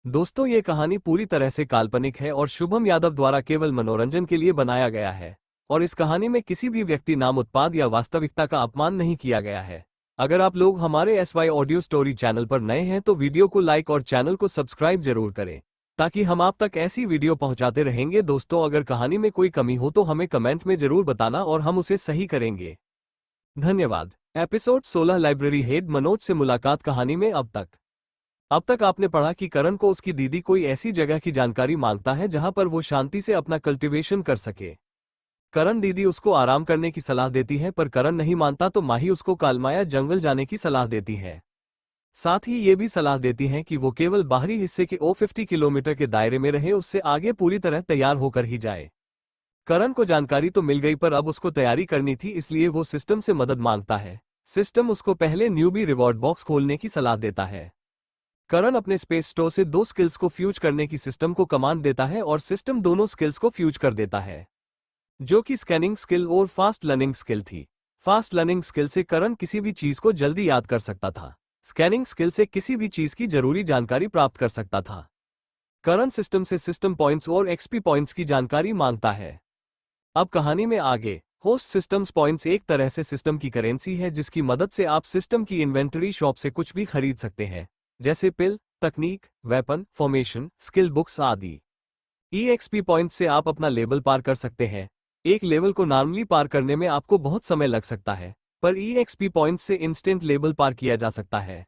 दोस्तों, ये कहानी पूरी तरह से काल्पनिक है और शुभम यादव द्वारा केवल मनोरंजन के लिए बनाया गया है। और इस कहानी में किसी भी व्यक्ति, नाम, उत्पाद या वास्तविकता का अपमान नहीं किया गया है। अगर आप लोग हमारे SY ऑडियो स्टोरी चैनल पर नए हैं तो वीडियो को लाइक और चैनल को सब्सक्राइब जरूर करें, ताकि हम आप तक ऐसी वीडियो पहुंचाते रहेंगे। दोस्तों, अगर कहानी में कोई कमी हो तो हमें कमेंट में जरूर बताना और हम उसे सही करेंगे। धन्यवाद। एपिसोड 16, लाइब्रेरी हेड मनोज से मुलाकात। कहानी में अब तक आपने पढ़ा कि करण को उसकी दीदी कोई ऐसी जगह की जानकारी मांगता है जहां पर वो शांति से अपना कल्टीवेशन कर सके। करण दीदी उसको आराम करने की सलाह देती है, पर करण नहीं मानता तो माही उसको कालमाया जंगल जाने की सलाह देती है। साथ ही ये भी सलाह देती है कि वो केवल बाहरी हिस्से के 50 किलोमीटर के दायरे में रहे, उससे आगे पूरी तरह तैयार होकर ही जाए। करण को जानकारी तो मिल गई, पर अब उसको तैयारी करनी थी, इसलिए वो सिस्टम से मदद मांगता है। सिस्टम उसको पहले न्यूबी रिवॉर्ड बॉक्स खोलने की सलाह देता है। करण अपने स्पेस स्टोर से 2 स्किल्स को फ्यूज करने की सिस्टम को कमांड देता है और सिस्टम दोनों स्किल्स को फ्यूज कर देता है, जो कि स्कैनिंग स्किल और फास्ट लर्निंग स्किल थी। फास्ट लर्निंग स्किल से करण किसी भी चीज को जल्दी याद कर सकता था। स्कैनिंग स्किल से किसी भी चीज की जरूरी जानकारी प्राप्त कर सकता था। करण सिस्टम से सिस्टम पॉइंट्स और एक्सपी पॉइंट्स की जानकारी मांगता है। अब कहानी में आगे। होस्ट सिस्टम्स पॉइंट्स एक तरह से सिस्टम की करेंसी है, जिसकी मदद से आप सिस्टम की इन्वेंटरी शॉप से कुछ भी खरीद सकते हैं, जैसे पिल, तकनीक, वेपन, फॉर्मेशन, स्किल बुक्स आदि। EXP पॉइंट से आप अपना लेवल पार कर सकते हैं। एक लेवल को नॉर्मली पार करने में आपको बहुत समय लग सकता है, पर EXP पॉइंट से इंस्टेंट लेवल पार किया जा सकता है।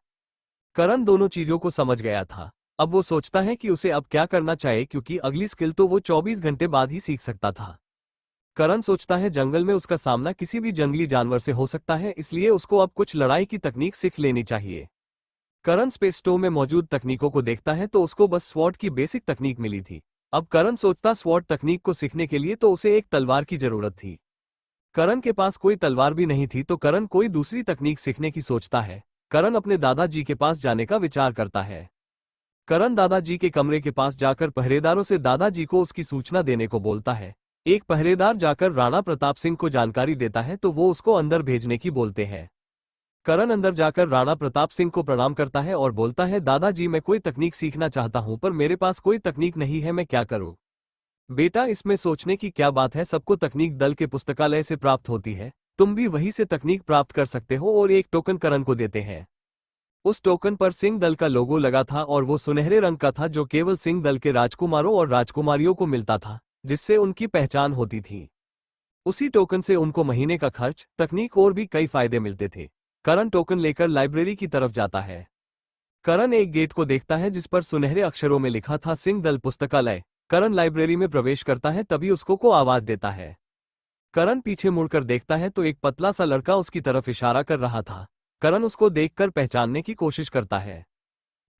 करण दोनों चीजों को समझ गया था। अब वो सोचता है कि उसे अब क्या करना चाहिए, क्योंकि अगली स्किल तो वो 24 घंटे बाद ही सीख सकता था। करण सोचता है जंगल में उसका सामना किसी भी जंगली जानवर से हो सकता है, इसलिए उसको अब कुछ लड़ाई की तकनीक सीख लेनी चाहिए। करण स्पेस स्टोर में मौजूद तकनीकों को देखता है तो उसको बस स्वॉर्ड की बेसिक तकनीक मिली थी। अब करण सोचता स्वॉर्ड तकनीक को सीखने के लिए तो उसे एक तलवार की जरूरत थी। करण के पास कोई तलवार भी नहीं थी, तो करण कोई दूसरी तकनीक सीखने की सोचता है। करण अपने दादाजी के पास जाने का विचार करता है। करण दादाजी के कमरे के पास जाकर पहरेदारों से दादाजी को उसकी सूचना देने को बोलता है। एक पहरेदार जाकर राणा प्रताप सिंह को जानकारी देता है तो वो उसको अंदर भेजने की बोलते हैं। करण अंदर जाकर राणा प्रताप सिंह को प्रणाम करता है और बोलता है, दादाजी मैं कोई तकनीक सीखना चाहता हूं, पर मेरे पास कोई तकनीक नहीं है, मैं क्या करूं? बेटा, इसमें सोचने की क्या बात है, सबको तकनीक दल के पुस्तकालय से प्राप्त होती है, तुम भी वहीं से तकनीक प्राप्त कर सकते हो। और एक टोकन करण को देते हैं। उस टोकन पर सिंह दल का लोगो लगा था और वो सुनहरे रंग का था, जो केवल सिंह दल के राजकुमारों और राजकुमारियों को मिलता था, जिससे उनकी पहचान होती थी। उसी टोकन से उनको महीने का खर्च, तकनीक और भी कई फायदे मिलते थे। करण टोकन लेकर लाइब्रेरी की तरफ जाता है। करण एक गेट को देखता है जिस पर सुनहरे अक्षरों में लिखा था सिंह दल पुस्तकालय। करण लाइब्रेरी में प्रवेश करता है, तभी उसको को आवाज देता है। करण पीछे मुड़कर देखता है तो एक पतला सा लड़का उसकी तरफ इशारा कर रहा था। करण उसको देखकर पहचानने की कोशिश करता है।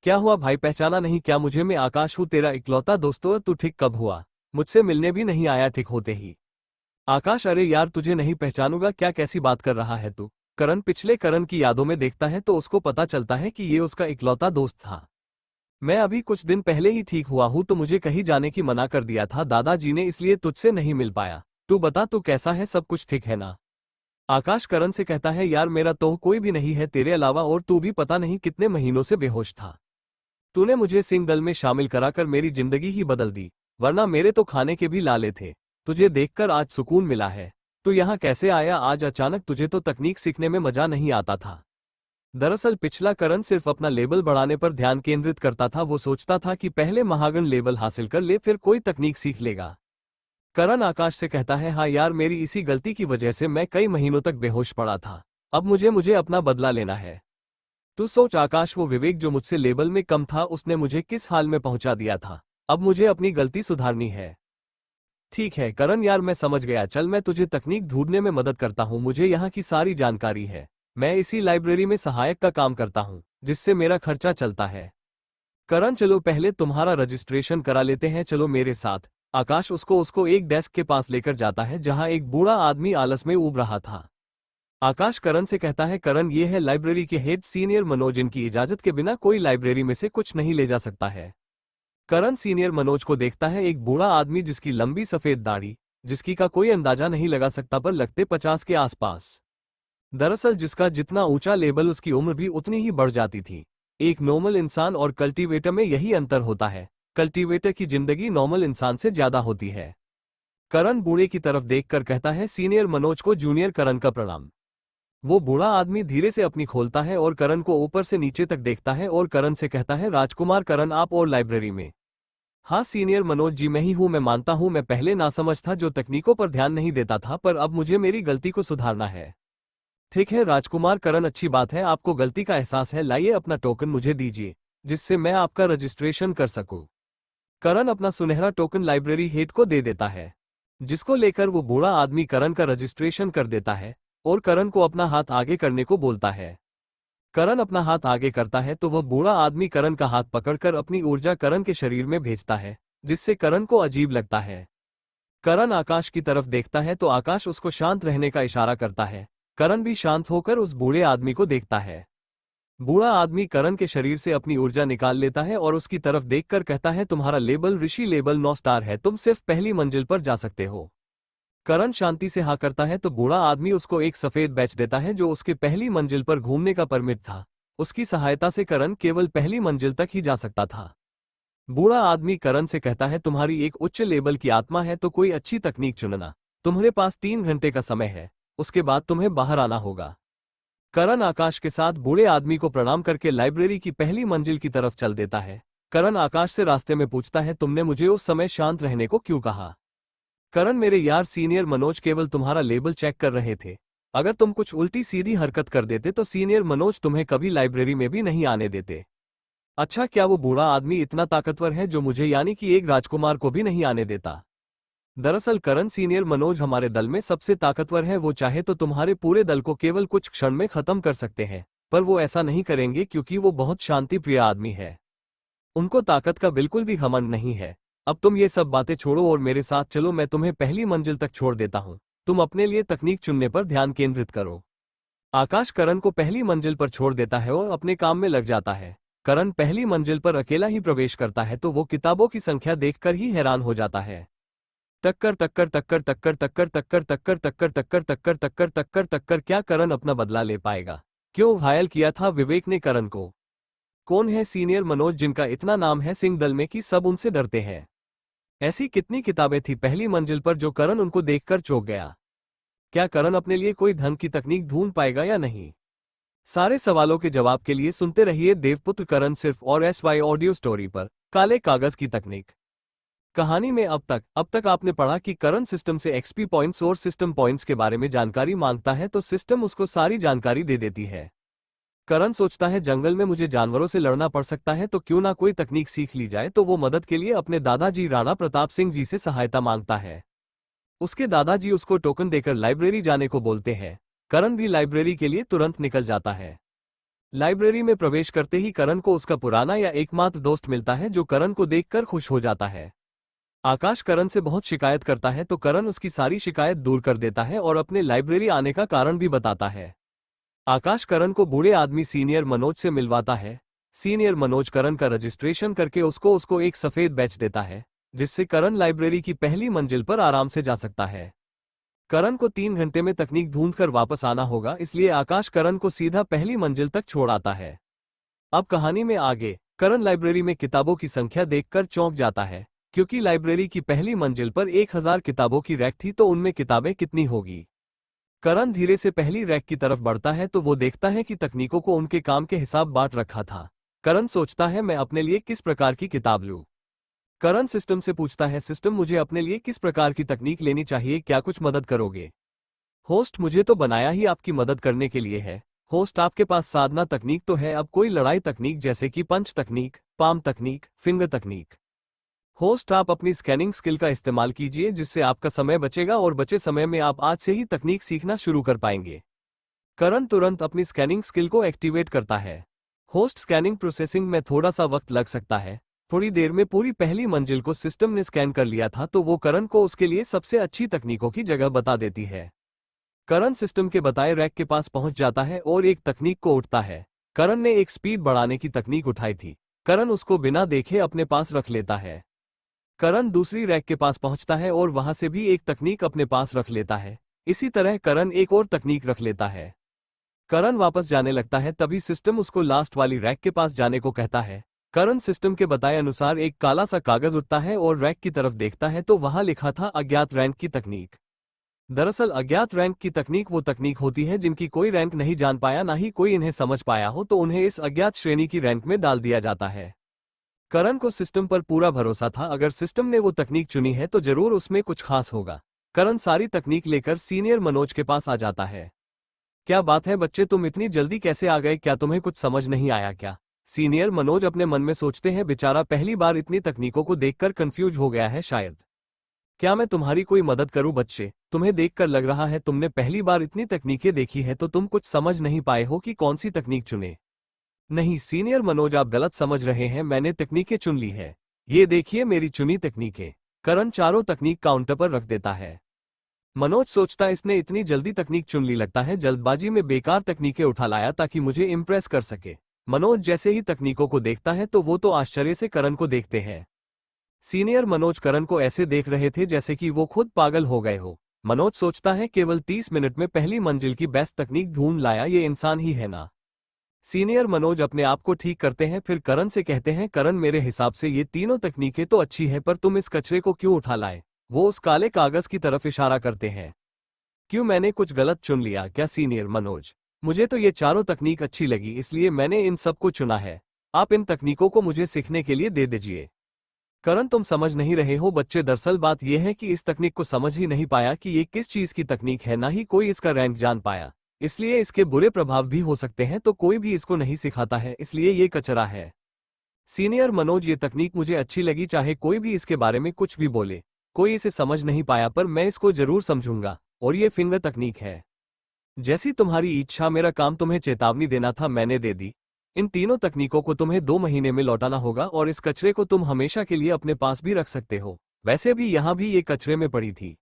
क्या हुआ भाई, पहचाना नहीं क्या मुझे? मैं आकाश हूँ, तेरा इकलौता दोस्त। तू ठीक कब हुआ? मुझसे मिलने भी नहीं आया ठीक होते ही। आकाश, अरे यार तुझे नहीं पहचानूंगा क्या, कैसी बात कर रहा है तू? करण पिछले करण की यादों में देखता है तो उसको पता चलता है कि ये उसका इकलौता दोस्त था। मैं अभी कुछ दिन पहले ही ठीक हुआ हूं, तो मुझे कहीं जाने की मना कर दिया था दादाजी ने, इसलिए तुझसे नहीं मिल पाया। तू बता, तू कैसा है, सब कुछ ठीक है ना? आकाश करण से कहता है, यार मेरा तो कोई भी नहीं है तेरे अलावा, और तू भी पता नहीं कितने महीनों से बेहोश था। तूने मुझे सिंह दल में शामिल कराकर मेरी जिंदगी ही बदल दी, वरना मेरे तो खाने के भी लाले थे। तुझे देखकर आज सुकून मिला है। तू यहाँ कैसे आया आज अचानक? तुझे तो तकनीक सीखने में मजा नहीं आता था। दरअसल पिछला करण सिर्फ अपना लेवल बढ़ाने पर ध्यान केंद्रित करता था। वो सोचता था कि पहले महागण लेवल हासिल कर ले, फिर कोई तकनीक सीख लेगा। करण आकाश से कहता है, हाँ यार, मेरी इसी गलती की वजह से मैं कई महीनों तक बेहोश पड़ा था। अब मुझे अपना बदला लेना है। तू सोच आकाश, वो विवेक जो मुझसे लेवल में कम था, उसने मुझे किस हाल में पहुंचा दिया था। अब मुझे अपनी गलती सुधारनी है। ठीक है करण यार, मैं समझ गया, चल मैं तुझे तकनीक ढूंढने में मदद करता हूँ। मुझे यहाँ की सारी जानकारी है। मैं इसी लाइब्रेरी में सहायक का काम करता हूँ, जिससे मेरा खर्चा चलता है। करण, चलो पहले तुम्हारा रजिस्ट्रेशन करा लेते हैं, चलो मेरे साथ। आकाश उसको एक डेस्क के पास लेकर जाता है जहाँ एक बूढ़ा आदमी आलस में ऊब रहा था। आकाश करण से कहता है, करण ये है लाइब्रेरी के हेड सीनियर मनोज, इनकी इजाजत के बिना कोई लाइब्रेरी में से कुछ नहीं ले जा सकता है। करण सीनियर मनोज को देखता है, एक बूढ़ा आदमी जिसकी लंबी सफेद दाढ़ी, जिसकी का कोई अंदाजा नहीं लगा सकता, पर लगते 50 के आसपास। दरअसल जिसका जितना ऊंचा लेवल उसकी उम्र भी उतनी ही बढ़ जाती थी। एक नॉर्मल इंसान और कल्टीवेटर में यही अंतर होता है, कल्टीवेटर की जिंदगी नॉर्मल इंसान से ज्यादा होती है। करण बूढ़े की तरफ देखकर कहता है, सीनियर मनोज को जूनियर करण का प्रणाम। वो बूढ़ा आदमी धीरे से अपनी खोलता है और करण को ऊपर से नीचे तक देखता है और करण से कहता है, राजकुमार करण, आप और लाइब्रेरी में? हाँ सीनियर मनोज जी, मैं ही हूँ। मैं मानता हूँ मैं पहले नासमझ था, जो तकनीकों पर ध्यान नहीं देता था, पर अब मुझे मेरी गलती को सुधारना है। ठीक है राजकुमार करण, अच्छी बात है, आपको गलती का एहसास है। लाइए अपना टोकन मुझे दीजिए, जिससे मैं आपका रजिस्ट्रेशन कर सकूं। करण अपना सुनहरा टोकन लाइब्रेरी हेड को दे देता है, जिसको लेकर वो बूढ़ा आदमी करण का रजिस्ट्रेशन कर देता है और करण को अपना हाथ आगे करने को बोलता है। करण अपना हाथ आगे करता है तो वह बूढ़ा आदमी करण का हाथ पकड़कर अपनी ऊर्जा करण के शरीर में भेजता है, जिससे करण को अजीब लगता है। करण आकाश की तरफ देखता है तो आकाश उसको शांत रहने का इशारा करता है। करण भी शांत होकर उस बूढ़े आदमी को देखता है। बूढ़ा आदमी करण के शरीर से अपनी ऊर्जा निकाल लेता है और उसकी तरफ देखकर कहता है, तुम्हारा लेबल ऋषि लेबल 9 स्टार है, तुम सिर्फ पहली मंजिल पर जा सकते हो। करण शांति से हाँ करता है तो बूढ़ा आदमी उसको एक सफेद बैच देता है, जो उसके पहली मंजिल पर घूमने का परमिट था। उसकी सहायता से करण केवल पहली मंजिल तक ही जा सकता था। बूढ़ा आदमी करण से कहता है, तुम्हारी एक उच्च लेवल की आत्मा है तो कोई अच्छी तकनीक चुनना। तुम्हारे पास 3 घंटे का समय है, उसके बाद तुम्हें बाहर आना होगा। करण आकाश के साथ बूढ़े आदमी को प्रणाम करके लाइब्रेरी की पहली मंजिल की तरफ चल देता है। करण आकाश से रास्ते में पूछता है, तुमने मुझे उस समय शांत रहने को क्यों कहा? करण, मेरे यार सीनियर मनोज केवल तुम्हारा लेबल चेक कर रहे थे। अगर तुम कुछ उल्टी सीधी हरकत कर देते तो सीनियर मनोज तुम्हें कभी लाइब्रेरी में भी नहीं आने देते। अच्छा, क्या वो बूढ़ा आदमी इतना ताकतवर है जो मुझे यानी कि एक राजकुमार को भी नहीं आने देता? दरअसल करण, सीनियर मनोज हमारे दल में सबसे ताकतवर है। वो चाहे तो तुम्हारे पूरे दल को केवल कुछ क्षण में खत्म कर सकते हैं, पर वो ऐसा नहीं करेंगे क्योंकि वो बहुत शांति प्रिय आदमी है। उनको ताकत का बिल्कुल भी घमंड नहीं है। अब तुम ये सब बातें छोड़ो और मेरे साथ चलो, मैं तुम्हें पहली मंजिल तक छोड़ देता हूँ। तुम अपने लिए तकनीक चुनने पर ध्यान केंद्रित करो। आकाश करण को पहली मंजिल पर छोड़ देता है और अपने काम में लग जाता है। करण पहली मंजिल पर अकेला ही प्रवेश करता है तो वो किताबों की संख्या देखकर ही हैरान हो जाता है। टक्कर टक्कर टक्कर टक्कर टक्कर टक्कर टक्कर टक्कर टक्कर टक्कर टक्कर टक्कर टक्कर। क्या करण अपना बदला ले पाएगा? क्यों घायल किया था विवेक ने करण को? कौन है सीनियर मनोज जिनका इतना नाम है सिंह दल में कि सब उनसे डरते हैं? ऐसी कितनी किताबें थी पहली मंजिल पर जो करण उनको देखकर चौंक गया? क्या करण अपने लिए कोई ढंग की तकनीक ढूंढ पाएगा या नहीं? सारे सवालों के जवाब के लिए सुनते रहिए देवपुत्र करण, सिर्फ और SY ऑडियो स्टोरी पर। काले कागज की तकनीक। कहानी में अब तक आपने पढ़ा कि करण सिस्टम से XP पॉइंट्स और सिस्टम पॉइंट्स के बारे में जानकारी मांगता है तो सिस्टम उसको सारी जानकारी दे देती है। करण सोचता है, जंगल में मुझे जानवरों से लड़ना पड़ सकता है तो क्यों ना कोई तकनीक सीख ली जाए। तो वो मदद के लिए अपने दादाजी राणा प्रताप सिंह जी से सहायता मांगता है। उसके दादाजी उसको टोकन देकर लाइब्रेरी जाने को बोलते हैं। करण भी लाइब्रेरी के लिए तुरंत निकल जाता है। लाइब्रेरी में प्रवेश करते ही करण को उसका पुराना या एकमात्र दोस्त मिलता है, जो करण को देखकर खुश हो जाता है। आकाश करण से बहुत शिकायत करता है तो करण उसकी सारी शिकायत दूर कर देता है और अपने लाइब्रेरी आने का कारण भी बताता है। आकाश करण को बूढ़े आदमी सीनियर मनोज से मिलवाता है। सीनियर मनोज करण का रजिस्ट्रेशन करके उसको एक सफेद बैच देता है, जिससे करण लाइब्रेरी की पहली मंजिल पर आराम से जा सकता है। करण को 3 घंटे में तकनीक ढूंढकर वापस आना होगा, इसलिए आकाश करण को सीधा पहली मंजिल तक छोड़ आता है। अब कहानी में आगे, करण लाइब्रेरी में किताबों की संख्या देखकर चौंक जाता है, क्योंकि लाइब्रेरी की पहली मंजिल पर 1000 किताबों की रैक थी, तो उनमें किताबें कितनी होगी? करण धीरे से पहली रैक की तरफ बढ़ता है तो वो देखता है कि तकनीकों को उनके काम के हिसाब बांट रखा था। करण सोचता है, मैं अपने लिए किस प्रकार की किताब लूं? करण सिस्टम से पूछता है, सिस्टम मुझे अपने लिए किस प्रकार की तकनीक लेनी चाहिए, क्या कुछ मदद करोगे? होस्ट, मुझे तो बनाया ही आपकी मदद करने के लिए है। होस्ट, आपके पास साधना तकनीक तो है, अब कोई लड़ाई तकनीक जैसे कि पंच तकनीक, पाम तकनीक, फिंगर तकनीक। होस्ट, आप अपनी स्कैनिंग स्किल का इस्तेमाल कीजिए, जिससे आपका समय बचेगा और बचे समय में आप आज से ही तकनीक सीखना शुरू कर पाएंगे। करण तुरंत अपनी स्कैनिंग स्किल को एक्टिवेट करता है। होस्ट, स्कैनिंग प्रोसेसिंग में थोड़ा सा वक्त लग सकता है। थोड़ी देर में पूरी पहली मंजिल को सिस्टम ने स्कैन कर लिया था, तो वो करण को उसके लिए सबसे अच्छी तकनीकों की जगह बता देती है। करण सिस्टम के बताए रैक के पास पहुंच जाता है और एक तकनीक को उठता है। करण ने एक स्पीड बढ़ाने की तकनीक उठाई थी। करण उसको बिना देखे अपने पास रख लेता है। करण दूसरी रैक के पास पहुंचता है और वहां से भी एक तकनीक अपने पास रख लेता है। इसी तरह करण एक और तकनीक रख लेता है। करण वापस जाने लगता है, तभी सिस्टम उसको लास्ट वाली रैक के पास जाने को कहता है। करण सिस्टम के बताए अनुसार एक काला सा कागज उठता है और रैक की तरफ देखता है तो वहां लिखा था अज्ञात रैंक की तकनीक। दरअसल अज्ञात रैंक की तकनीक वो तकनीक होती है जिनकी कोई रैंक नहीं जान पाया, ना ही कोई इन्हें समझ पाया हो, तो उन्हें इस अज्ञात श्रेणी की रैंक में डाल दिया जाता है। करण को सिस्टम पर पूरा भरोसा था, अगर सिस्टम ने वो तकनीक चुनी है तो जरूर उसमें कुछ खास होगा। करण सारी तकनीक लेकर सीनियर मनोज के पास आ जाता है। क्या बात है बच्चे, तुम इतनी जल्दी कैसे आ गए, क्या तुम्हें कुछ समझ नहीं आया क्या? सीनियर मनोज अपने मन में सोचते हैं, बेचारा पहली बार इतनी तकनीकों को देखकर कंफ्यूज हो गया है शायद। क्या मैं तुम्हारी कोई मदद करूं बच्चे? तुम्हें देखकर लग रहा है तुमने पहली बार इतनी तकनीकें देखी है तो तुम कुछ समझ नहीं पाए हो कि कौन सी तकनीक चुने। नहीं सीनियर मनोज, आप गलत समझ रहे हैं, मैंने तकनीकें चुन ली है। ये देखिए मेरी चुनी तकनीकें। करण चारों तकनीक काउंटर पर रख देता है। मनोज सोचता इसने इतनी जल्दी तकनीक चुन ली, लगता है जल्दबाजी में बेकार तकनीकें उठा लाया ताकि मुझे इम्प्रेस कर सके। मनोज जैसे ही तकनीकों को देखता है तो वो तो आश्चर्य से करण को देखते हैं। सीनियर मनोज करण को ऐसे देख रहे थे जैसे कि वो खुद पागल हो गए हो। मनोज सोचता है केवल 30 मिनट में पहली मंजिल की बेस्ट तकनीक ढूंढ लाया, ये इंसान ही है ना। सीनियर मनोज अपने आप को ठीक करते हैं, फिर करण से कहते हैं, करण मेरे हिसाब से ये तीनों तकनीकें तो अच्छी है पर तुम इस कचरे को क्यों उठा लाए? वो उस काले कागज की तरफ इशारा करते हैं। क्यों, मैंने कुछ गलत चुन लिया क्या? सीनियर मनोज, मुझे तो ये चारों तकनीक अच्छी लगी इसलिए मैंने इन सबको चुना है। आप इन तकनीकों को मुझे सीखने के लिए दे दीजिए। करण तुम समझ नहीं रहे हो बच्चे, दरअसल बात यह है कि इस तकनीक को समझ ही नहीं पाया कि ये किस चीज की तकनीक है, ना ही कोई इसका रैंक जान पाया, इसलिए इसके बुरे प्रभाव भी हो सकते हैं, तो कोई भी इसको नहीं सिखाता है, इसलिए ये कचरा है। सीनियर मनोज, ये तकनीक मुझे अच्छी लगी, चाहे कोई भी इसके बारे में कुछ भी बोले, कोई इसे समझ नहीं पाया पर मैं इसको जरूर समझूंगा। और ये फिंगर तकनीक है। जैसी तुम्हारी इच्छा, मेरा काम तुम्हें चेतावनी देना था, मैंने दे दी। इन तीनों तकनीकों को तुम्हें 2 महीने में लौटाना होगा और इस कचरे को तुम हमेशा के लिए अपने पास भी रख सकते हो। वैसे भी यहाँ भी ये कचरे में पड़ी थी।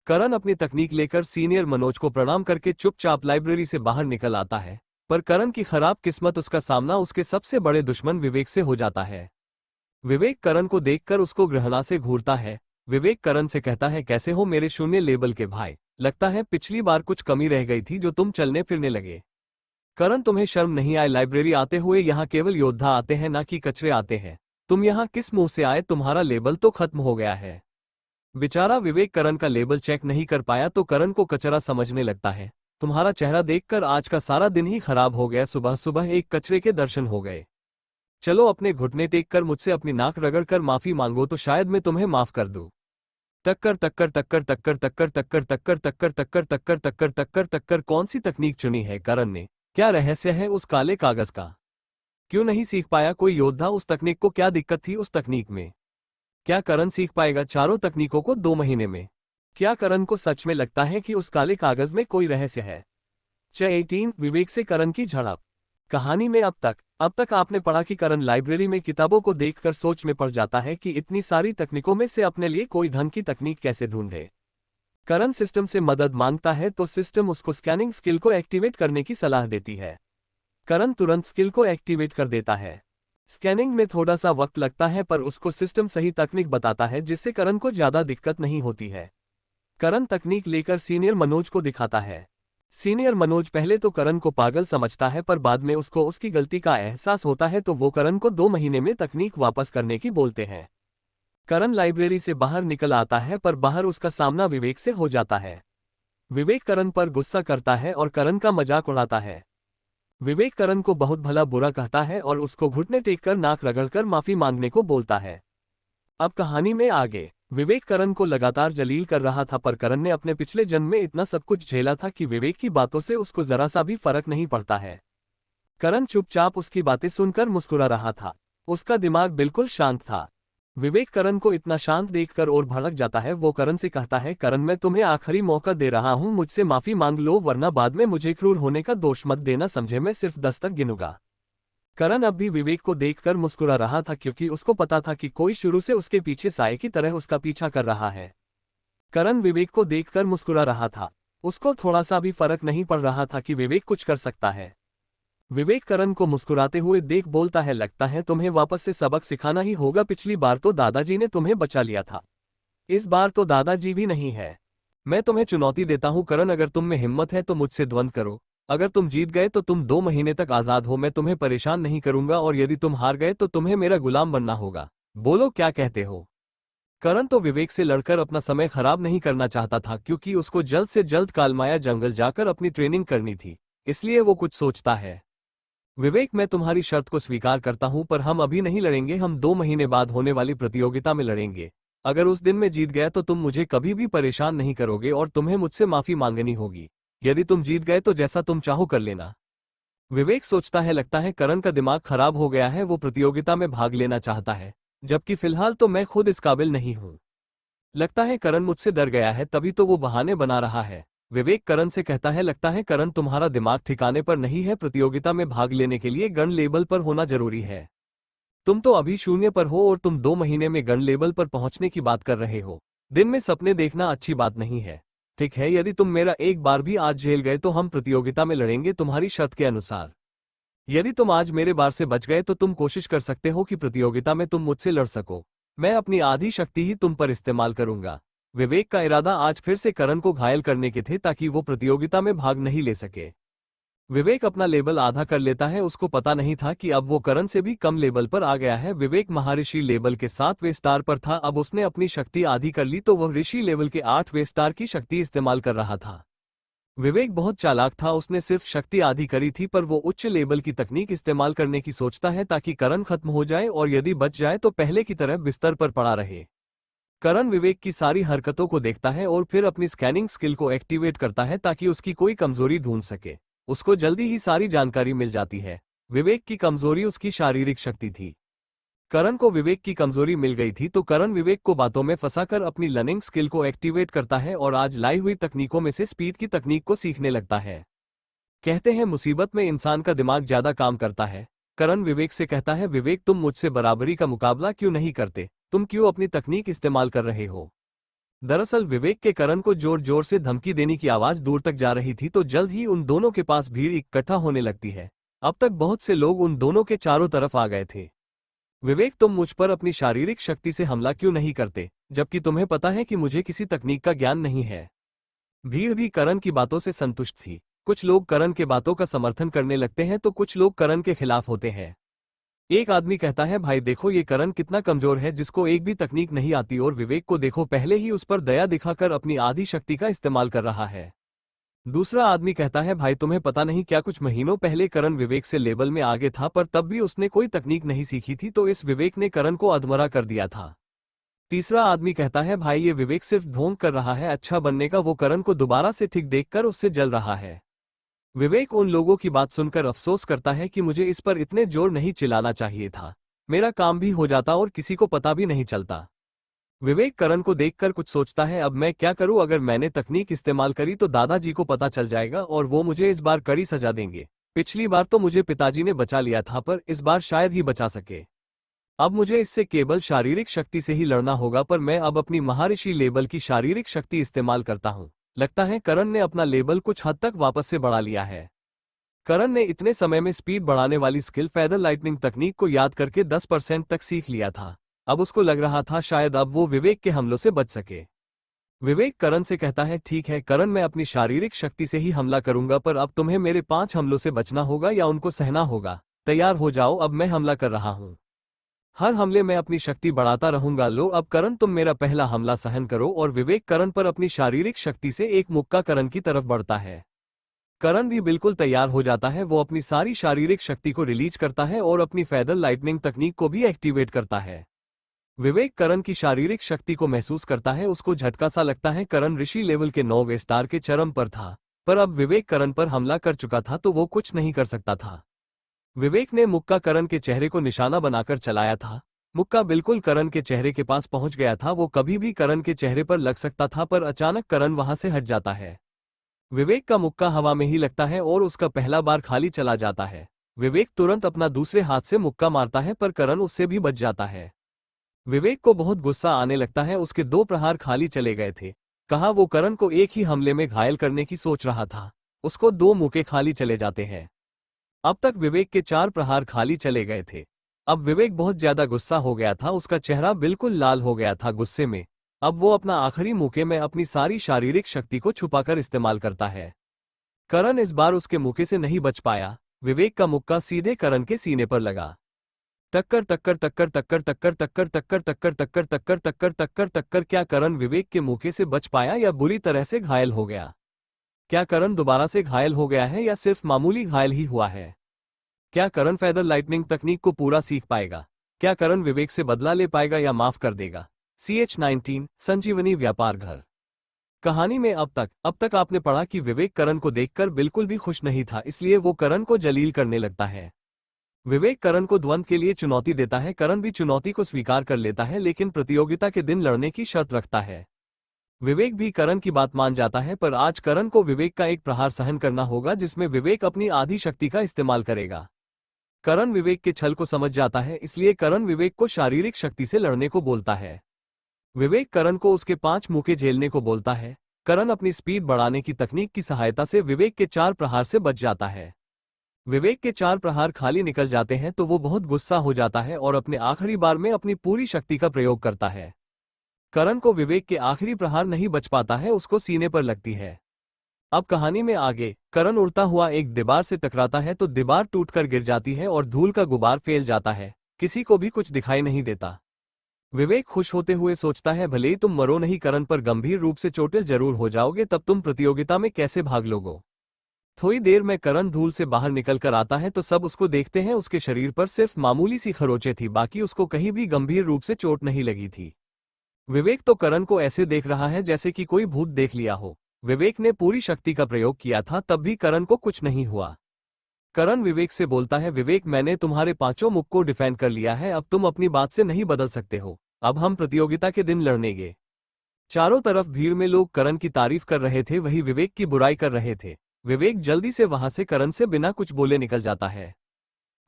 करण अपनी तकनीक लेकर सीनियर मनोज को प्रणाम करके चुपचाप लाइब्रेरी से बाहर निकल आता है, पर करण की खराब किस्मत, उसका सामना उसके सबसे बड़े दुश्मन विवेक से हो जाता है। विवेक करण को देखकर उसको घृणा से घूरता है। विवेक करण से कहता है, कैसे हो मेरे शून्य लेवल के भाई? लगता है पिछली बार कुछ कमी रह गई थी जो तुम चलने फिरने लगे। करण तुम्हें शर्म नहीं आए? लाइब्रेरी आते हुए यहाँ केवल योद्धा आते हैं, ना कि कचरे आते हैं। तुम यहाँ किस मुंह से आए? तुम्हारा लेबल तो खत्म हो गया है। बेचारा विवेक करण का लेबल चेक नहीं कर पाया तो करण को कचरा समझने लगता है। तुम्हारा चेहरा देखकर आज का सारा दिन ही खराब हो गया, सुबह सुबह एक कचरे के दर्शन हो गए। चलो अपने घुटने टेक कर मुझसे अपनी नाक रगड़ कर माफी मांगो तो शायद मैं तुम्हें माफ कर दूं। टक्कर टक्कर टक्कर टक्कर टक्कर टक्कर टक्कर टक्कर टक्कर टक्कर टक्कर टक्कर टक्कर। कौन सी तकनीक चुनी है करण ने? क्या रहस्य है उस काले कागज का? क्यों नहीं सीख पाया कोई योद्धा उस तकनीक को? क्या दिक्कत थी उस तकनीक में? क्या करण सीख पाएगा चारों तकनीकों को 2 महीने में? क्या करण को सच में लगता है कि उस काले कागज में कोई रहस्य है? चैप्टर 18 विवेक से करण की झड़प। कहानी में अब तक आपने पढ़ा कि करण लाइब्रेरी में किताबों को देखकर सोच में पड़ जाता है कि इतनी सारी तकनीकों में से अपने लिए कोई ढंग की तकनीक कैसे ढूंढे। करण सिस्टम से मदद मांगता है तो सिस्टम उसको स्कैनिंग स्किल को एक्टिवेट करने की सलाह देती है। करण तुरंत स्किल को एक्टिवेट कर देता है। स्कैनिंग में थोड़ा सा वक्त लगता है पर उसको सिस्टम सही तकनीक बताता है जिससे करण को ज्यादा दिक्कत नहीं होती है। करण तकनीक लेकर सीनियर मनोज को दिखाता है। सीनियर मनोज पहले तो करण को पागल समझता है पर बाद में उसको उसकी गलती का एहसास होता है तो वो करण को 2 महीने में तकनीक वापस करने की बोलते हैं। करण लाइब्रेरी से बाहर निकल आता है पर बाहर उसका सामना विवेक से हो जाता है। विवेक करण पर गुस्सा करता है और करण का मजाक उड़ाता है। विवेक करण को बहुत भला बुरा कहता है और उसको घुटने टेककर नाक रगड़कर माफी मांगने को बोलता है। अब कहानी में आगे। विवेक करण को लगातार जलील कर रहा था पर करण ने अपने पिछले जन्म में इतना सब कुछ झेला था कि विवेक की बातों से उसको जरा सा भी फर्क नहीं पड़ता है। करण चुपचाप उसकी बातें सुनकर मुस्कुरा रहा था। उसका दिमाग बिल्कुल शांत था। विवेक करण को इतना शांत देखकर और भड़क जाता है। वो करण से कहता है, करण मैं तुम्हें आखिरी मौका दे रहा हूं, मुझसे माफी मांग लो वरना बाद में मुझे क्रूर होने का दोष मत देना, समझे? मैं सिर्फ 10 तक गिनूंगा। करण अब भी विवेक को देखकर मुस्कुरा रहा था क्योंकि उसको पता था कि कोई शुरू से उसके पीछे साए की तरह उसका पीछा कर रहा है। करण विवेक को देखकर मुस्कुरा रहा था। उसको थोड़ा सा भी फर्क नहीं पड़ रहा था कि विवेक कुछ कर सकता है। विवेक करण को मुस्कुराते हुए देख बोलता है, लगता है तुम्हें वापस से सबक सिखाना ही होगा। पिछली बार तो दादाजी ने तुम्हें बचा लिया था, इस बार तो दादाजी भी नहीं है। मैं तुम्हें चुनौती देता हूं करण, अगर तुम में हिम्मत है तो मुझसे द्वंद्व करो। अगर तुम जीत गए तो तुम 2 महीने तक आजाद हो, मैं तुम्हें परेशान नहीं करूंगा, और यदि तुम हार गए तो तुम्हें मेरा गुलाम बनना होगा। बोलो क्या कहते हो? करण तो विवेक से लड़कर अपना समय खराब नहीं करना चाहता था, क्योंकि उसको जल्द से जल्द कालमाया जंगल जाकर अपनी ट्रेनिंग करनी थी, इसलिए वो कुछ सोचता है। विवेक, मैं तुम्हारी शर्त को स्वीकार करता हूं, पर हम अभी नहीं लड़ेंगे, हम 2 महीने बाद होने वाली प्रतियोगिता में लड़ेंगे। अगर उस दिन मैं जीत गया तो तुम मुझे कभी भी परेशान नहीं करोगे और तुम्हें मुझसे माफी मांगनी होगी। यदि तुम जीत गए तो जैसा तुम चाहो कर लेना। विवेक सोचता है, लगता है करण का दिमाग खराब हो गया है, वो प्रतियोगिता में भाग लेना चाहता है, जबकि फिलहाल तो मैं खुद इस काबिल नहीं हूं। लगता है करण मुझसे डर गया है, तभी तो वो बहाने बना रहा है। विवेक करण से कहता है, लगता है करण तुम्हारा दिमाग ठिकाने पर नहीं है, प्रतियोगिता में भाग लेने के लिए गन लेवल पर होना जरूरी है। तुम तो अभी 0 पर हो और तुम 2 महीने में गन लेवल पर पहुंचने की बात कर रहे हो। दिन में सपने देखना अच्छी बात नहीं है। ठीक है, यदि तुम मेरा एक बार भी आज झेल गए तो हम प्रतियोगिता में लड़ेंगे तुम्हारी शर्त के अनुसार। यदि तुम आज मेरे बार से बच गए तो तुम कोशिश कर सकते हो कि प्रतियोगिता में तुम मुझसे लड़ सको। मैं अपनी आधी शक्ति ही तुम पर इस्तेमाल करूंगा। विवेक का इरादा आज फिर से करण को घायल करने के थे, ताकि वो प्रतियोगिता में भाग नहीं ले सके। विवेक अपना लेवल आधा कर लेता है, उसको पता नहीं था कि अब वो करण से भी कम लेवल पर आ गया है। विवेक महर्षि लेवल के 7वें स्टार पर था, अब उसने अपनी शक्ति आधी कर ली तो वह ऋषि लेवल के 8वें स्टार की शक्ति इस्तेमाल कर रहा था। विवेक बहुत चालाक था, उसने सिर्फ शक्ति आधी करी थी, पर वो उच्च लेवल की तकनीक इस्तेमाल करने की सोचता है ताकि करण खत्म हो जाए और यदि बच जाए तो पहले की तरह बिस्तर पर पड़ा रहे। करण विवेक की सारी हरकतों को देखता है और फिर अपनी स्कैनिंग स्किल को एक्टिवेट करता है ताकि उसकी कोई कमजोरी ढूंढ सके। उसको जल्दी ही सारी जानकारी मिल जाती है। विवेक की कमजोरी उसकी शारीरिक शक्ति थी। करण को विवेक की कमजोरी मिल गई थी, तो करण विवेक को बातों में फंसाकर अपनी लर्निंग स्किल को एक्टिवेट करता है और आज लाई हुई तकनीकों में से स्पीड की तकनीक को सीखने लगता है। कहते हैं मुसीबत में इंसान का दिमाग ज्यादा काम करता है। करण विवेक से कहता है, विवेक तुम मुझसे बराबरी का मुकाबला क्यों नहीं करते, तुम क्यों अपनी तकनीक इस्तेमाल कर रहे हो? दरअसल विवेक के करण को जोर जोर से धमकी देने की आवाज दूर तक जा रही थी, तो जल्द ही उन दोनों के पास भीड़ इकट्ठा होने लगती है। अब तक बहुत से लोग उन दोनों के चारों तरफ आ गए थे। विवेक, तुम मुझ पर अपनी शारीरिक शक्ति से हमला क्यों नहीं करते, जबकि तुम्हें पता है कि मुझे किसी तकनीक का ज्ञान नहीं है? भीड़ भी करण की बातों से संतुष्ट थी। कुछ लोग करण के बातों का समर्थन करने लगते हैं तो कुछ लोग करण के खिलाफ होते हैं। एक आदमी कहता है, भाई देखो ये करण कितना कमजोर है, जिसको एक भी तकनीक नहीं आती, और विवेक को देखो पहले ही उस पर दया दिखाकर अपनी आधी शक्ति का इस्तेमाल कर रहा है। दूसरा आदमी कहता है, भाई तुम्हें पता नहीं क्या, कुछ महीनों पहले करण विवेक से लेवल में आगे था, पर तब भी उसने कोई तकनीक नहीं सीखी थी, तो इस विवेक ने करण को अधमरा कर दिया था। तीसरा आदमी कहता है, भाई ये विवेक सिर्फ ढोंग कर रहा है अच्छा बनने का, वो करण को दोबारा से ठीक देखकर उससे जल रहा है। विवेक उन लोगों की बात सुनकर अफसोस करता है कि मुझे इस पर इतने जोर नहीं चिल्लाना चाहिए था, मेरा काम भी हो जाता और किसी को पता भी नहीं चलता। विवेक करण को देखकर कुछ सोचता है, अब मैं क्या करूं, अगर मैंने तकनीक इस्तेमाल करी तो दादाजी को पता चल जाएगा और वो मुझे इस बार कड़ी सजा देंगे। पिछली बार तो मुझे पिताजी ने बचा लिया था, पर इस बार शायद ही बचा सके। अब मुझे इससे केवल शारीरिक शक्ति से ही लड़ना होगा, पर मैं अब अपनी महर्षि लेवल की शारीरिक शक्ति इस्तेमाल करता हूं। लगता है करण ने अपना लेवल कुछ हद तक वापस से बढ़ा लिया है। करण ने इतने समय में स्पीड बढ़ाने वाली स्किल फेदर लाइटनिंग तकनीक को याद करके 10% तक सीख लिया था। अब उसको लग रहा था शायद अब वो विवेक के हमलों से बच सके। विवेक करण से कहता है, ठीक है करण, मैं अपनी शारीरिक शक्ति से ही हमला करूंगा, पर अब तुम्हें मेरे 5 हमलों से बचना होगा या उनको सहना होगा। तैयार हो जाओ, अब मैं हमला कर रहा हूं। हर हमले में अपनी शक्ति बढ़ाता रहूंगा। लो अब करण, तुम मेरा पहला हमला सहन करो, और विवेक करण पर अपनी शारीरिक शक्ति से एक मुक्का करण की तरफ बढ़ता है। करण भी बिल्कुल तैयार हो जाता है, वो अपनी सारी शारीरिक शक्ति को रिलीज करता है और अपनी फेदर लाइटनिंग तकनीक को भी एक्टिवेट करता है। विवेक करण की शारीरिक शक्ति को महसूस करता है, उसको झटका सा लगता है। करण ऋषि लेवल के 9वें स्टार के चरम पर था, पर अब विवेक करण पर हमला कर चुका था तो वो कुछ नहीं कर सकता था। विवेक ने मुक्का करण के चेहरे को निशाना बनाकर चलाया था। मुक्का बिल्कुल करण के चेहरे के पास पहुंच गया था, वो कभी भी करण के चेहरे पर लग सकता था, पर अचानक करण वहां से हट जाता है। विवेक का मुक्का हवा में ही लगता है और उसका पहला बार खाली चला जाता है। विवेक तुरंत अपना दूसरे हाथ से मुक्का मारता है, पर करण उससे भी बच जाता है। विवेक को बहुत गुस्सा आने लगता है, उसके 2 प्रहार खाली चले गए थे। कहा वो करण को एक ही हमले में घायल करने की सोच रहा था, उसको 2 मुक्के खाली चले जाते हैं। अब तक विवेक के 4 प्रहार खाली चले गए थे। अब विवेक बहुत ज्यादा गुस्सा हो गया था, उसका चेहरा बिल्कुल लाल हो गया था गुस्से में। अब वो अपना आखिरी मौके में अपनी सारी शारीरिक शक्ति को छुपाकर इस्तेमाल करता है। करण इस बार उसके मुक्के से नहीं बच पाया। विवेक का मुक्का सीधे करण के सीने पर लगा। टक्कर टक्कर टक्कर टक्कर टक्कर टक्कर टक्कर टक्कर टक्कर टक्कर टक्कर टक्कर टक्कर। क्या करण विवेक के मुक्के से बच पाया या बुरी तरह से घायल हो गया? क्या करण दोबारा से घायल हो गया है या सिर्फ मामूली घायल ही हुआ है? क्या करण फेदर लाइटनिंग तकनीक को पूरा सीख पाएगा? क्या करण विवेक से बदला ले पाएगा या माफ कर देगा? CH-19 संजीवनी व्यापार घर। कहानी में अब तक आपने पढ़ा कि विवेक करण को देखकर बिल्कुल भी खुश नहीं था, इसलिए वो करण को जलील करने लगता है। विवेक करण को द्वंद्व के लिए चुनौती देता है। करण भी चुनौती को स्वीकार कर लेता है, लेकिन प्रतियोगिता के दिन लड़ने की शर्त रखता है। विवेक भी करण की बात मान जाता है, पर आज करण को विवेक का एक प्रहार सहन करना होगा जिसमें विवेक अपनी आधी शक्ति का इस्तेमाल करेगा। करण विवेक के छल को समझ जाता है, इसलिए करण विवेक को शारीरिक शक्ति से लड़ने को बोलता है। विवेक करण को उसके 5 मुक्के झेलने को बोलता है। करण अपनी स्पीड बढ़ाने की तकनीक की सहायता से विवेक के 4 प्रहार से बच जाता है। विवेक के 4 प्रहार खाली निकल जाते हैं तो वो बहुत गुस्सा हो जाता है और अपने आखिरी बार में अपनी पूरी शक्ति का प्रयोग करता है। करण को विवेक के आखिरी प्रहार नहीं बच पाता है, उसको सीने पर लगती है। अब कहानी में आगे करण उड़ता हुआ एक दीवार से टकराता है तो दीवार टूटकर गिर जाती है और धूल का गुबार फैल जाता है। किसी को भी कुछ दिखाई नहीं देता। विवेक खुश होते हुए सोचता है, भले ही तुम मरो नहीं करण, पर गंभीर रूप से चोटिल जरूर हो जाओगे, तब तुम प्रतियोगिता में कैसे भाग लोगे? थोड़ी देर में करण धूल से बाहर निकल कर आता है तो सब उसको देखते हैं। उसके शरीर पर सिर्फ मामूली सी खरोंचें थी, बाकी उसको कहीं भी गंभीर रूप से चोट नहीं लगी थी। विवेक तो करण को ऐसे देख रहा है जैसे कि कोई भूत देख लिया हो। विवेक ने पूरी शक्ति का प्रयोग किया था, तब भी करण को कुछ नहीं हुआ। करण विवेक से बोलता है, विवेक मैंने तुम्हारे 5 मुक्कों को डिफेंड कर लिया है, अब तुम अपनी बात से नहीं बदल सकते हो। अब हम प्रतियोगिता के दिन लड़नेंगे। चारों तरफ भीड़ में लोग करण की तारीफ कर रहे थे, वही विवेक की बुराई कर रहे थे। विवेक जल्दी से वहां से करण से बिना कुछ बोले निकल जाता है।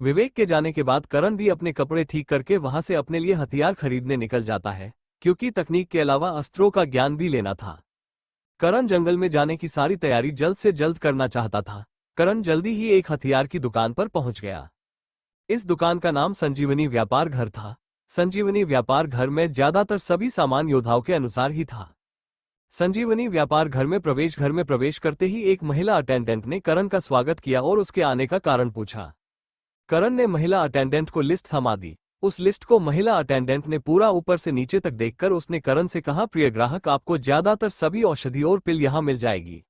विवेक के जाने के बाद करण भी अपने कपड़े ठीक करके वहां से अपने लिए हथियार खरीदने निकल जाता है, क्योंकि तकनीक के अलावा अस्त्रों का ज्ञान भी लेना था। करण जंगल में जाने की सारी तैयारी जल्द से जल्द करना चाहता था। करण जल्दी ही एक हथियार की दुकान पर पहुंच गया। इस दुकान का नाम संजीवनी व्यापार घर था। संजीवनी व्यापार घर में ज्यादातर सभी सामान योद्धाओं के अनुसार ही था। संजीवनी व्यापार घर में प्रवेश करते ही एक महिला अटेंडेंट ने करण का स्वागत किया और उसके आने का कारण पूछा। करण ने महिला अटेंडेंट को लिस्ट थमा दी। उस लिस्ट को महिला अटेंडेंट ने पूरा ऊपर से नीचे तक देखकर उसने करण से कहा, प्रिय ग्राहक, आपको ज्यादातर सभी औषधि और पिल यहाँ मिल जाएगी।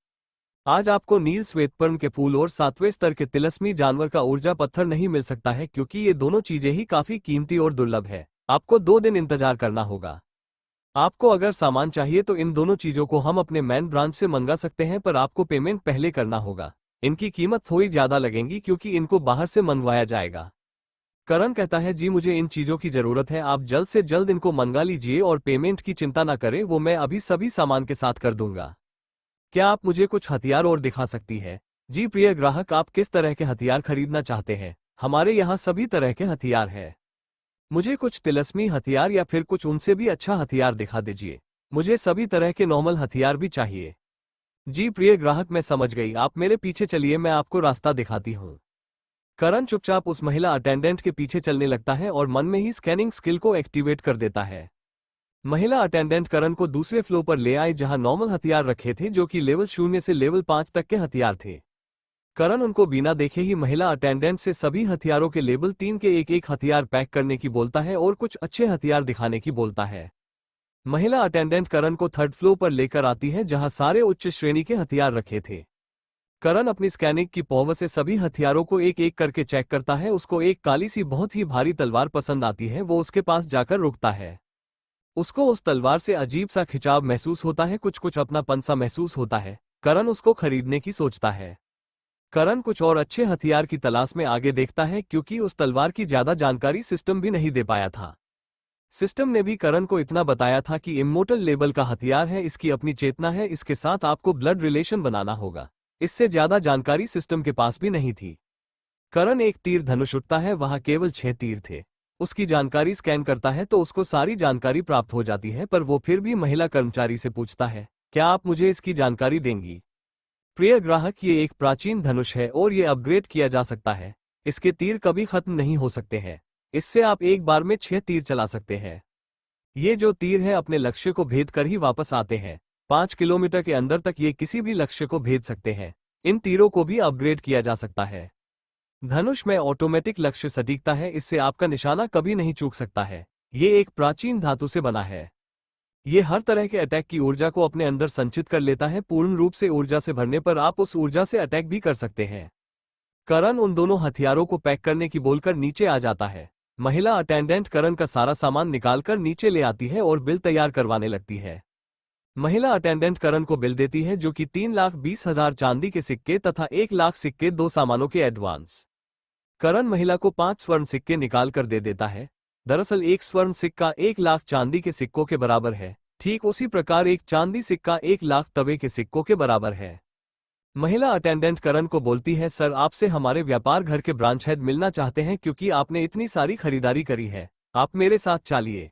आज आपको नील श्वेतपर्ण के फूल और 7वें स्तर के तिलस्मी जानवर का ऊर्जा पत्थर नहीं मिल सकता है, क्योंकि ये दोनों चीजें ही काफी कीमती और दुर्लभ है। आपको 2 दिन इंतजार करना होगा। आपको अगर सामान चाहिए तो इन दोनों चीजों को हम अपने मैन ब्रांच से मंगा सकते हैं, पर आपको पेमेंट पहले करना होगा। इनकी कीमत थोड़ी ज्यादा लगेगी क्योंकि इनको बाहर से मंगवाया जाएगा। करण कहता है, जी मुझे इन चीजों की जरूरत है, आप जल्द से जल्द इनको मंगा लीजिए और पेमेंट की चिंता ना करें, वो मैं अभी सभी सामान के साथ कर दूंगा। क्या आप मुझे कुछ हथियार और दिखा सकती है? जी प्रिय ग्राहक, आप किस तरह के हथियार खरीदना चाहते हैं? हमारे यहाँ सभी तरह के हथियार है। मुझे कुछ तिलस्मी हथियार या फिर कुछ उनसे भी अच्छा हथियार दिखा दीजिए। मुझे सभी तरह के नॉर्मल हथियार भी चाहिए। जी प्रिय ग्राहक, मैं समझ गई, आप मेरे पीछे चलिए, मैं आपको रास्ता दिखाती हूँ। करण चुपचाप उस महिला अटेंडेंट के पीछे चलने लगता है और मन में ही स्कैनिंग स्किल को एक्टिवेट कर देता है। महिला अटेंडेंट करण को दूसरे फ्लोर पर ले आए जहां नॉर्मल हथियार रखे थे, जो कि लेवल 0 से लेवल 5 तक के हथियार थे। करण उनको बिना देखे ही महिला अटेंडेंट से सभी हथियारों के लेवल 3 के एक हथियार पैक करने की बोलता है और कुछ अच्छे हथियार दिखाने की बोलता है। महिला अटेंडेंट करण को 3rd फ्लोर पर लेकर आती है जहां सारे उच्च श्रेणी के हथियार रखे थे। करण अपनी स्कैनिंग की पावर से सभी हथियारों को एक एक करके चेक करता है। उसको एक काली सी बहुत ही भारी तलवार पसंद आती है। वो उसके पास जाकर रुकता है। उसको उस तलवार से अजीब सा खिंचाव महसूस होता है, कुछ अपनापन सा महसूस होता है। करण उसको खरीदने की सोचता है। करण कुछ और अच्छे हथियार की तलाश में आगे देखता है, क्योंकि उस तलवार की ज्यादा जानकारी सिस्टम भी नहीं दे पाया था। सिस्टम ने भी करण को इतना बताया था कि इमोर्टल लेवल का हथियार है, इसकी अपनी चेतना है, इसके साथ आपको ब्लड रिलेशन बनाना होगा। इससे ज्यादा जानकारी सिस्टम के पास भी नहीं थी। करण एक तीर धनुष उठता है, वहां केवल 6 तीर थे। उसकी जानकारी स्कैन करता है तो उसको सारी जानकारी प्राप्त हो जाती है, पर वो फिर भी महिला कर्मचारी से पूछता है, क्या आप मुझे इसकी जानकारी देंगी? प्रिय ग्राहक, ये एक प्राचीन धनुष है और ये अपग्रेड किया जा सकता है। इसके तीर कभी खत्म नहीं हो सकते हैं। इससे आप एक बार में 6 तीर चला सकते हैं। ये जो तीर है अपने लक्ष्य को भेद कर ही वापस आते हैं। 5 किलोमीटर के अंदर तक ये किसी भी लक्ष्य को भेद सकते हैं। इन तीरों को भी अपग्रेड किया जा सकता है। धनुष में ऑटोमेटिक लक्ष्य सटीकता है, इससे आपका निशाना कभी नहीं चूक सकता है। ये एक प्राचीन धातु से बना है। ये हर तरह के अटैक की ऊर्जा को अपने अंदर संचित कर लेता है। पूर्ण रूप से ऊर्जा से भरने पर आप उस ऊर्जा से अटैक भी कर सकते हैं। करण उन दोनों हथियारों को पैक करने की बोलकर नीचे आ जाता है। महिला अटेंडेंट करण का सारा सामान निकालकर नीचे ले आती है और बिल तैयार करवाने लगती है। महिला अटेंडेंट करण को बिल देती है, जो कि 3,20,000 चांदी के सिक्के तथा 1,00,000 सिक्के, 2 सामानों के एडवांस। करण महिला को 5 स्वर्ण सिक्के निकाल कर दे देता है। दरअसल एक स्वर्ण सिक्का 1,00,000 चांदी के सिक्कों के बराबर है। ठीक उसी प्रकार एक चांदी सिक्का 1,00,000 तवे के सिक्कों के बराबर है। महिला अटेंडेंट करण को बोलती है, सर आपसे हमारे व्यापार घर के ब्रांच हेड मिलना चाहते हैं, क्योंकि आपने इतनी सारी खरीदारी करी है, आप मेरे साथ चलिए।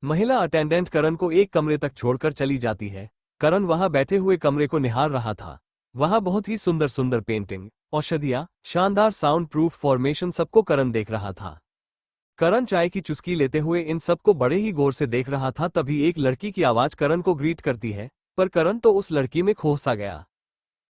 महिला अटेंडेंट करण को एक कमरे तक छोड़कर चली जाती है। करण वहां बैठे हुए कमरे को निहार रहा था। वहां बहुत ही सुंदर सुंदर पेंटिंग, औषधियां, शानदार साउंड प्रूफ फॉर्मेशन सबको करण देख रहा था। करण चाय की चुस्की लेते हुए इन सबको बड़े ही गौर से देख रहा था। तभी एक लड़की की आवाज करण को ग्रीट करती है, पर करण तो उस लड़की में खो सा गया।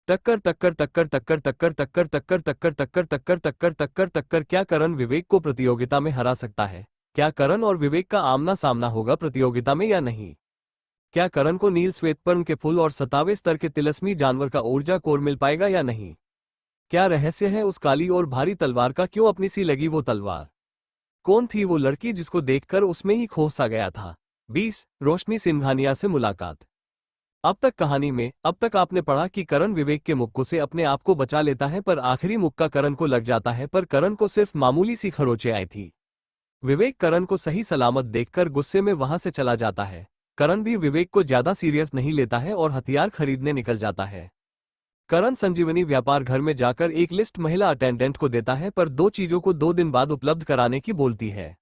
टक्कर टक्कर टक्कर टक्कर टक्कर टक्कर टक्कर टक्कर टक्कर टक्कर टक्कर टक्कर टक्कर। क्या करण विवेक को प्रतियोगिता में हरा सकता है? क्या करण और विवेक का आमना सामना होगा प्रतियोगिता में या नहीं? क्या करण को नील श्वेतपर्ण के फूल और 27वें स्तर के तिलस्मी जानवर का ऊर्जा कोर मिल पाएगा या नहीं? क्या रहस्य है उस काली और भारी तलवार का? क्यों अपनी सी लगी वो तलवार? कौन थी वो लड़की जिसको देखकर उसमें ही खो सा गया था? 20 रोशनी सिंघानिया से मुलाकात। अब तक कहानी में आपने पढ़ा कि करण विवेक के मुक्कों से अपने आप को बचा लेता है, पर आखिरी मुक्का करण को लग जाता है। पर करण को सिर्फ मामूली सी खरोंचें आई थी। विवेक करण को सही सलामत देखकर गुस्से में वहां से चला जाता है। करण भी विवेक को ज्यादा सीरियस नहीं लेता है और हथियार खरीदने निकल जाता है। करण संजीवनी व्यापार घर में जाकर एक लिस्ट महिला अटेंडेंट को देता है, पर 2 चीजों को 2 दिन बाद उपलब्ध कराने की बोलती है।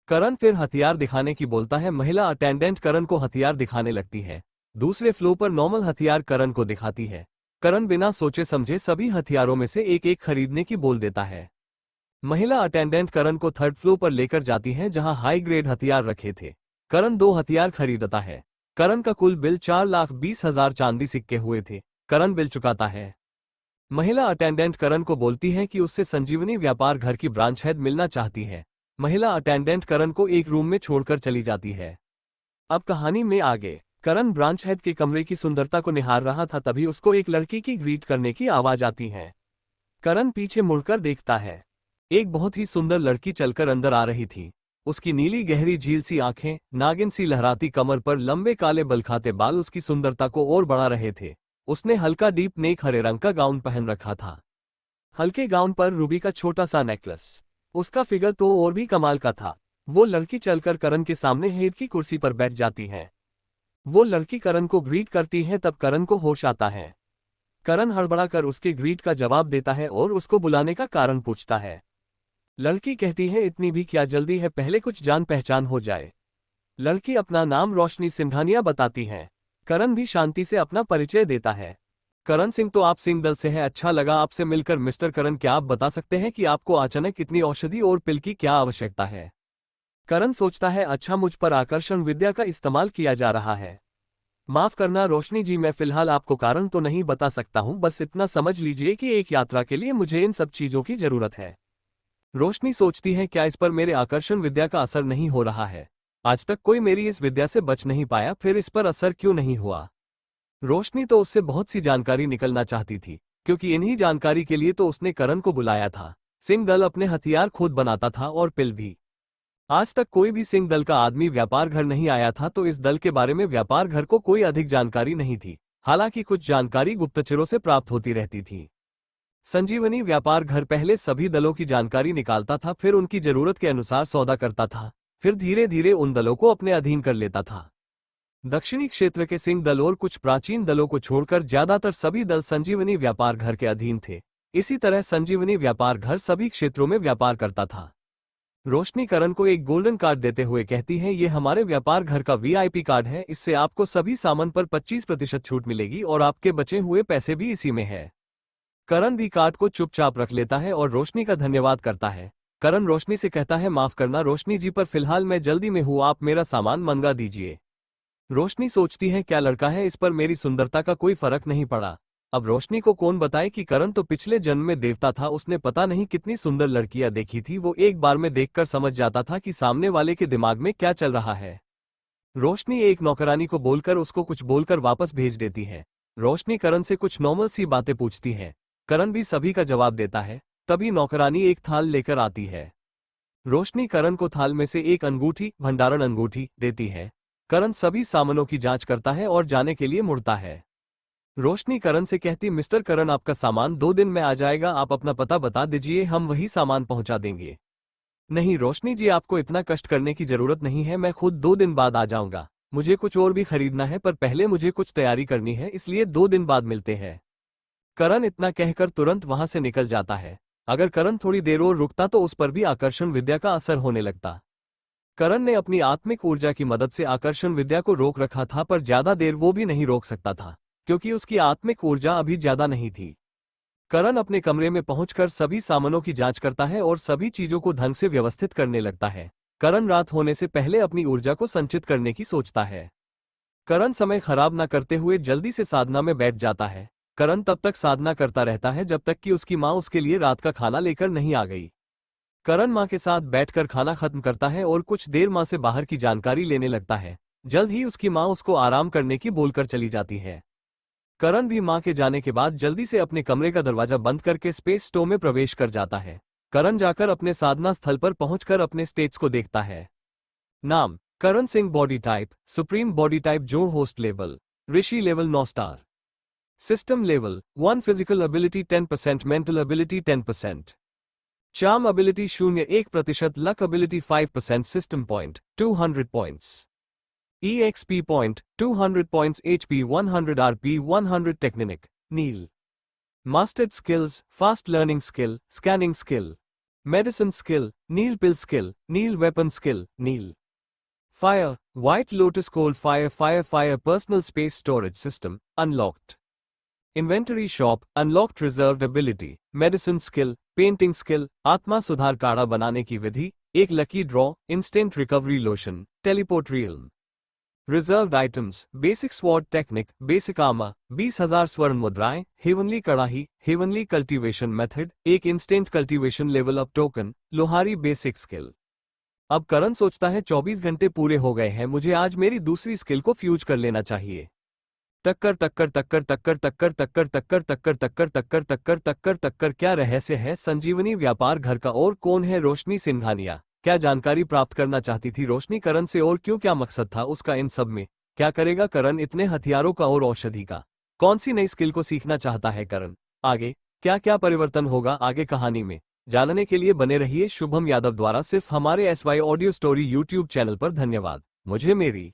करण फिर हथियार दिखाने की बोलता है। महिला अटेंडेंट करण को हथियार दिखाने लगती है। दूसरे फ्लोर पर नॉर्मल हथियार करण को दिखाती है। करण बिना सोचे समझे सभी हथियारों में से एक एक खरीदने की बोल देता है। महिला अटेंडेंट करण को 3rd फ्लोर पर लेकर जाती है, जहां हाई ग्रेड हथियार रखे थे। करण 2 हथियार खरीदता है। करण का कुल बिल 4,20,000 चांदी सिक्के हुए थे। करण बिल चुकाता है। महिला अटेंडेंट करण को बोलती है कि उससे संजीवनी व्यापार घर की ब्रांच हेड मिलना चाहती है। महिला अटेंडेंट करण को एक रूम में छोड़कर चली जाती है। अब कहानी में आगे करण ब्रांच हेड के कमरे की सुंदरता को निहार रहा था। तभी उसको एक लड़की की ग्रीट करने की आवाज आती है। करण पीछे मुड़कर देखता है। एक बहुत ही सुंदर लड़की चलकर अंदर आ रही थी। उसकी नीली गहरी झील सी आंखें, नागिन सी लहराती कमर पर लंबे काले बलखाते बाल उसकी सुंदरता को और बढ़ा रहे थे। उसने हल्का डीप नेक हरे रंग का गाउन पहन रखा था। हल्के गाउन पर रूबी का छोटा सा नेकलेस। उसका फिगर तो और भी कमाल का था। वो लड़की चलकर करण के सामने हेड की कुर्सी पर बैठ जाती है। वो लड़की करण को ग्रीट करती है। तब करण को होश आता है। करण हड़बड़ाकर उसके ग्रीट का जवाब देता है और उसको बुलाने का कारण पूछता है। लड़की कहती है, इतनी भी क्या जल्दी है, पहले कुछ जान पहचान हो जाए। लड़की अपना नाम रोशनी सिंघानिया बताती है। करण भी शांति से अपना परिचय देता है। करण सिंह, तो आप सिंह दल से हैं। अच्छा लगा आपसे मिलकर मिस्टर करण। क्या आप बता सकते हैं कि आपको अचानक इतनी औषधि और पिल की क्या आवश्यकता है? करण सोचता है, अच्छा मुझ पर आकर्षण विद्या का इस्तेमाल किया जा रहा है। माफ करना रोशनी जी, मैं फिलहाल आपको कारण तो नहीं बता सकता हूं, बस इतना समझ लीजिए कि एक यात्रा के लिए मुझे इन सब चीजों की जरूरत है। रोशनी सोचती है, क्या इस पर मेरे आकर्षण विद्या का असर नहीं हो रहा है? आज तक कोई मेरी इस विद्या से बच नहीं पाया, फिर इस पर असर क्यों नहीं हुआ? रोशनी तो उससे बहुत सी जानकारी निकलना चाहती थी, क्योंकि इन्हीं जानकारी के लिए तो उसने करण को बुलाया था। सिंह दल अपने हथियार खुद बनाता था और पिल भी। आज तक कोई भी सिंह दल का आदमी व्यापार घर नहीं आया था, तो इस दल के बारे में व्यापार घर को कोई अधिक जानकारी नहीं थी। हालांकि कुछ जानकारी गुप्तचरों से प्राप्त होती रहती थी। संजीवनी व्यापार घर पहले सभी दलों की जानकारी निकालता था, फिर उनकी जरूरत के अनुसार सौदा करता था, फिर धीरे धीरे उन दलों को अपने अधीन कर लेता था। दक्षिणी क्षेत्र के सिंह दल और कुछ प्राचीन दलों को छोड़कर ज्यादातर सभी दल संजीवनी व्यापार घर के अधीन थे। इसी तरह संजीवनी व्यापार घर सभी क्षेत्रों में व्यापार करता था। रोशनी करण को एक गोल्डन कार्ड देते हुए कहती है, ये हमारे व्यापार घर का VIP कार्ड है। इससे आपको सभी सामान पर 25% छूट मिलेगी और आपके बचे हुए पैसे भी इसी में है। करण भी कार्ड को चुपचाप रख लेता है और रोशनी का धन्यवाद करता है। करण रोशनी से कहता है, माफ करना रोशनी जी, पर फिलहाल मैं जल्दी में हूँ, आप मेरा सामान मंगा दीजिए। रोशनी सोचती है, क्या लड़का है, इस पर मेरी सुंदरता का कोई फर्क नहीं पड़ा। अब रोशनी को कौन बताए कि करण तो पिछले जन्म में देवता था, उसने पता नहीं कितनी सुंदर लड़कियां देखी थी, वो एक बार में देखकर समझ जाता था कि सामने वाले के दिमाग में क्या चल रहा है। रोशनी एक नौकरानी को बोलकर उसको कुछ बोलकर वापस भेज देती है। रोशनी करण से कुछ नॉर्मल सी बातें पूछती है, करण भी सभी का जवाब देता है। तभी नौकरानी एक थाल लेकर आती है। रोशनी करण को थाल में से एक अंगूठी, भंडारण अंगूठी, देती है। करण सभी सामानों की जांच करता है और जाने के लिए मुड़ता है। रोशनी करण से कहती, मिस्टर करण, आपका सामान 2 दिन में आ जाएगा, आप अपना पता बता दीजिए, हम वही सामान पहुंचा देंगे। नहीं रोशनी जी, आपको इतना कष्ट करने की जरूरत नहीं है, मैं खुद 2 दिन बाद आ जाऊंगा। मुझे कुछ और भी खरीदना है, पर पहले मुझे कुछ तैयारी करनी है, इसलिए 2 दिन बाद मिलते हैं। करण इतना कहकर तुरंत वहां से निकल जाता है। अगर करण थोड़ी देर और रुकता तो उस पर भी आकर्षण विद्या का असर होने लगता। करण ने अपनी आत्मिक ऊर्जा की मदद से आकर्षण विद्या को रोक रखा था, पर ज्यादा देर वो भी नहीं रोक सकता था, क्योंकि उसकी आत्मिक ऊर्जा अभी ज्यादा नहीं थी। करण अपने कमरे में पहुंचकर सभी सामानों की जांच करता है और सभी चीजों को ढंग से व्यवस्थित करने लगता है। करण रात होने से पहले अपनी ऊर्जा को संचित करने की सोचता है। करण समय खराब न करते हुए जल्दी से साधना में बैठ जाता है। करण तब तक साधना करता रहता है जब तक कि उसकी माँ उसके लिए रात का खाना लेकर नहीं आ गई। करण माँ के साथ बैठकर खाना खत्म करता है और कुछ देर माँ से बाहर की जानकारी लेने लगता है। जल्द ही उसकी माँ उसको आराम करने की बोलकर चली जाती है। करण भी मां के जाने के बाद जल्दी से अपने कमरे का दरवाजा बंद करके स्पेस स्टोव में प्रवेश कर जाता है। करण जाकर अपने साधना स्थल पर पहुंचकर अपने स्टेट्स को देखता है। नाम Karan Singh, body type supreme, body type जो host level Rishi level 9 star, system level 1, physical ability 10%, mental ability 10%, charm ability 0.1%, luck ability 5%, system point 200 points, EXP point 200 points, HP 100, RP 100, Technic Neil. Mastered skills, fast learning skill, scanning skill, medicine skill, Neil pill skill, Neil weapon skill, Neil fire, White Lotus coal fire, fire, personal space storage system, unlocked. Inventory shop, unlocked, reserved ability, medicine skill, painting skill, आत्मा सुधार काढ़ा बनाने की विधि, एक lucky draw, instant recovery lotion, teleport realm. Reserved items, basic sword technique, basic armour, 20,000 स्वर्ण मुद्राएं, heavenly कड़ाही, heavenly cultivation method, एक instant cultivation level up token, Lohari basic skill. अब करण सोचता है 24 घंटे पूरे हो गए हैं, मुझे आज मेरी दूसरी स्किल को फ्यूज कर लेना चाहिए। टक्कर टक्कर टक्कर टक्कर टक्कर टक्कर टक्कर टक्कर टक्कर टक्कर टक्कर टक्कर टक्कर, क्या रहस्य है संजीवनी व्यापार घर का? और कौन है रोशनी सिंघानिया? क्या जानकारी प्राप्त करना चाहती थी रोशनी करण से और क्यों, क्या मकसद था उसका इन सब में? क्या करेगा करण इतने हथियारों का और औषधि का? कौन सी नई स्किल को सीखना चाहता है करण? आगे क्या क्या परिवर्तन होगा आगे कहानी में, जानने के लिए बने रहिए शुभम यादव द्वारा सिर्फ हमारे SY audio story YouTube channel पर। धन्यवाद। मुझे मेरी